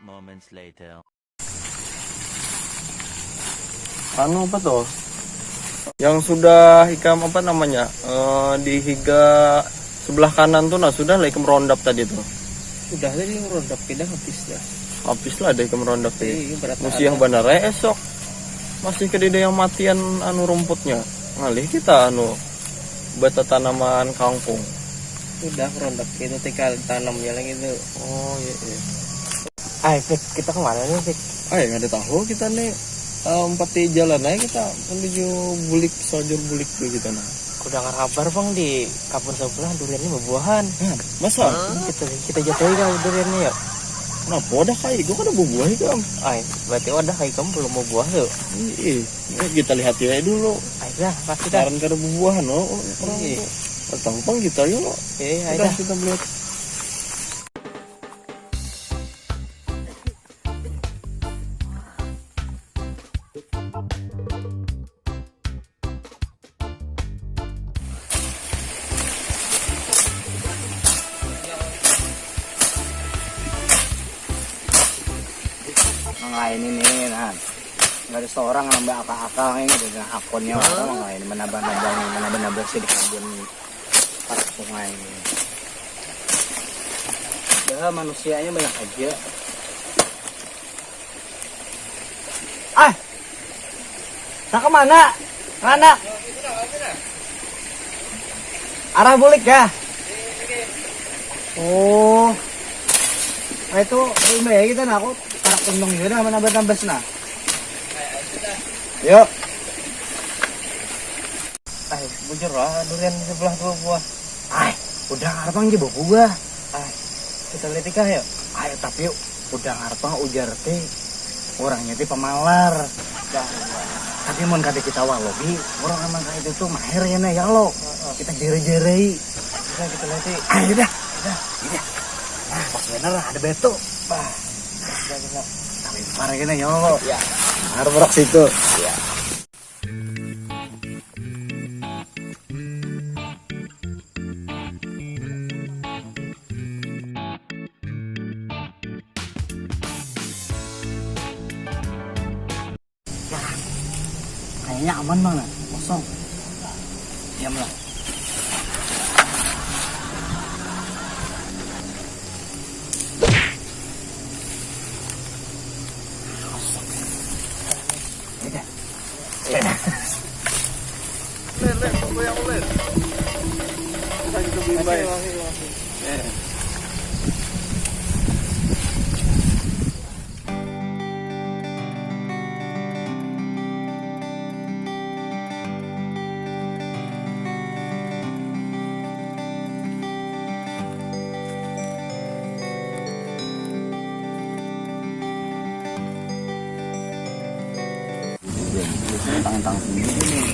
Moments later. Anu apa tuh? Yang sudah hikam apa namanya? Di higa sebelah kanan tuh nah sudah lah hikam rondap tadi tuh. Sudah tadi merondok tidak habis dah. Habis lah ada hikam rondap tadi. Berat Musiah benar esok. Masih kedede yang matian anu rumputnya. Ngalih kita anu beta tanaman kangkung. Sudah merondok itu tinggal tanamnya lagi itu. Oh iya iya. Ay, Fik, kita kemana nih, Fik? Ay, nggak ada tahu kita nih. Empat di jalan aja kita menuju bulik sajur bulik tuh kita nah. Udah nggak kabar bang di kampung sebelah duriannya berbuahan. Masa? Kita jatuhin kau duriannya ya. Kenapa udah kayak gue kan ada buah ikam. Ay, berarti udah kayak kamu belum mau buah tuh. Iya, kita lihat ya dulu. Ay, dah pasti dah. Sekarang kada buah no. Iya. Tampang kita yuk. Iya, Udah dah. kita lihat. Ini nih, nah. Nggak ada seorang nambah akal-akal ini dengan akunnya orang ini menambah sih di kebun para sungai. Ya manusianya banyak aja. Nah kemana? Mana? Arah bulik ya? Oh, nah itu rumah ya kita nak aku tarak tundong juga dah menambah-nambah nah. Yuk. Bujur lah durian sebelah dua buah. Udah ngarepang aja bawa buah. Kita lihat ikah yuk. Ayo tapi yuk. Udah ngarepang ujar teh orangnya teh pemalar. Tapi mun kata kita walogi orang emang kayak itu tuh mahir ya nih ya lo. Kita jere-jerei. Kita lihat sih. Ayo dah. Iya. Nah, pas bener ada beto. Kita kami parah gini ya lo. Ya. Harus berak situ. Ya. Kayaknya aman banget, kosong. Diam lah. Tentang sendiri nih.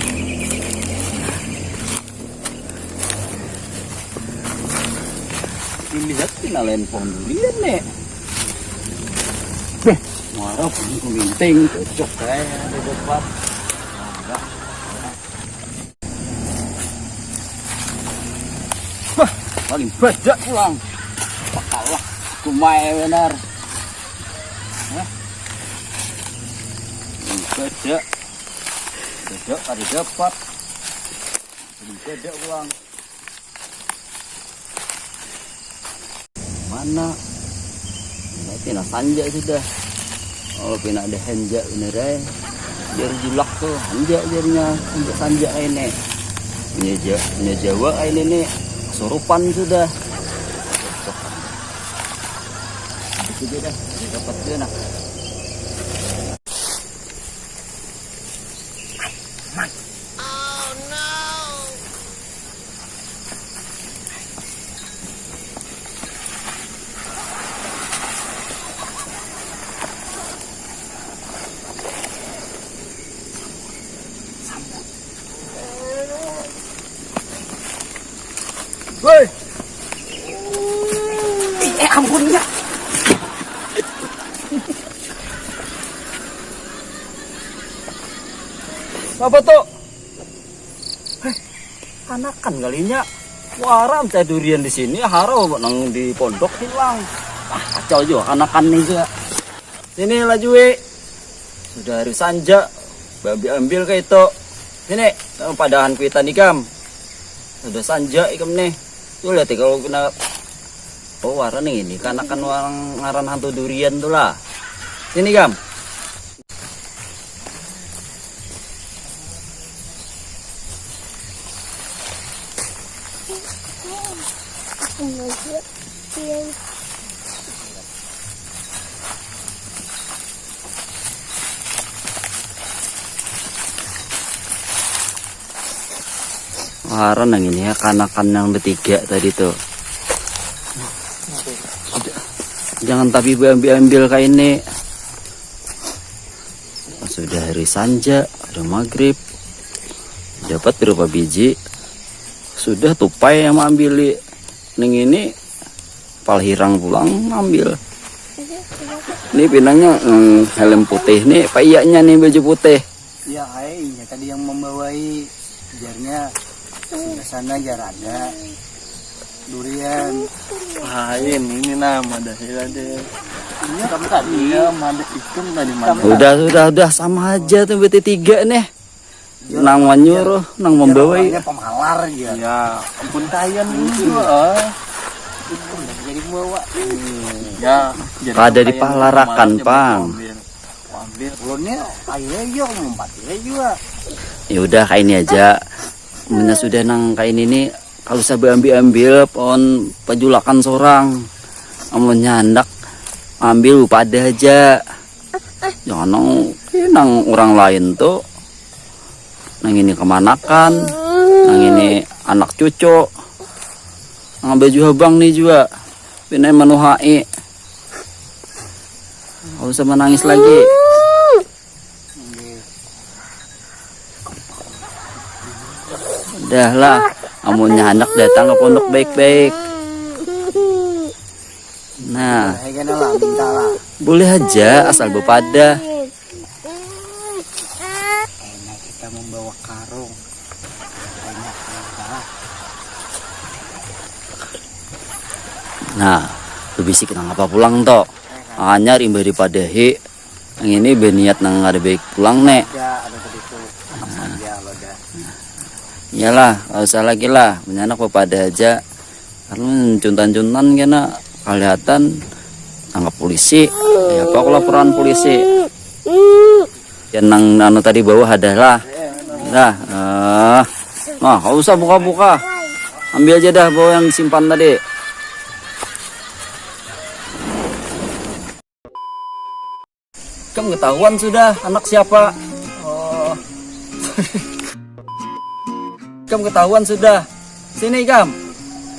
Lihat pinalain pohon durian nih. Marah pohon kuminting cocok kayak ada depan. Wah, paling badak pulang. Pakalah, kumai benar. Badak. Bedok ada dapat bedok ulang mana ini pina sanja sudah kalau pina ada hanja bener ya biar julak tuh hanja jadinya untuk sanja ini Jawa ini nih kesurupan sudah itu dia dah dapat dia nak. Apa tuh? Anakan kalinya. Waram saya durian di sini, haro nang di pondok hilang. Kacau juga anakan nih juga. Sini laju sudah hari sanja, babi ambil ke itu. Sini, padahan kuitan ikam. Sudah sanja ikam nih. Tuh lihat kalau kena waran nih ini, kanakan orang ngaran hantu durian tuh lah. Sini kam. Waran yang ini ya, kanakan yang bertiga tadi tuh. Jangan tapi ambil kayak ini. Sudah hari sanja, ada maghrib. Dapat berapa biji? Sudah tupai yang ambil. Neng ini palhirang pulang ambil. Ini pinangnya helm putih nih, payaknya nih baju putih. Ya, tadi yang membawai jarnya sebelah sana jar ada durian. Ini nama dah deh. Ini kamu tadi ya mada ikan tadi mana? Udah sama aja tuh BT3 nih. Nang menyuruh, nang membawai. Pemalar ya. Ya, ampun kayan ini. Jadi bawa. Ya, Ada di Palarakan, Pang. Ambil. Ulunnya ayo yo ngumpat juga. Ya udah kayak ini aja. Mana sudah nang kayak ini kalau saya ambil pohon pajulakan seorang. Amunnya hendak ambil pada aja. Jangan nang orang lain tuh. Nang ini kemanakan, nang ini anak cucu, nang baju abang nih juga, pindah menuhai, gak usah menangis lagi. Udahlah, amunnya anak datang ke pondok baik-baik. Nah, boleh aja asal bepada. Kita membawa karung. Nah, lu bisik nang apa pulang toh? Anyar imbah daripada he. Yang ini berniat nang ada baik pulang nek. Ada tadi tuh anak saja lo dah. Iyalah, gak usah lagi lah, menyanak pada aja. Karena cuntan-cuntan kena kelihatan tangkap polisi. Ya apa aku laporan polisi? Yang nang tadi bawah adalah. Nah, gak usah buka-buka. Ambil aja dah bawa yang simpan tadi. Kamu ketahuan sudah anak siapa? Oh. Kamu ketahuan sudah. Sini kam.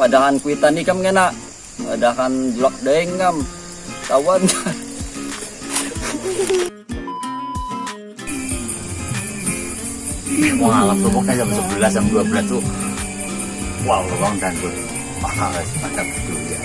Padahan kuitan ikam kena. Padahan blok daeng kam. Tawan. Malam tuh pokoknya jam 11 jam 12 tuh. Wow, lubang dan tuh. Mahal, mantap tuh ya.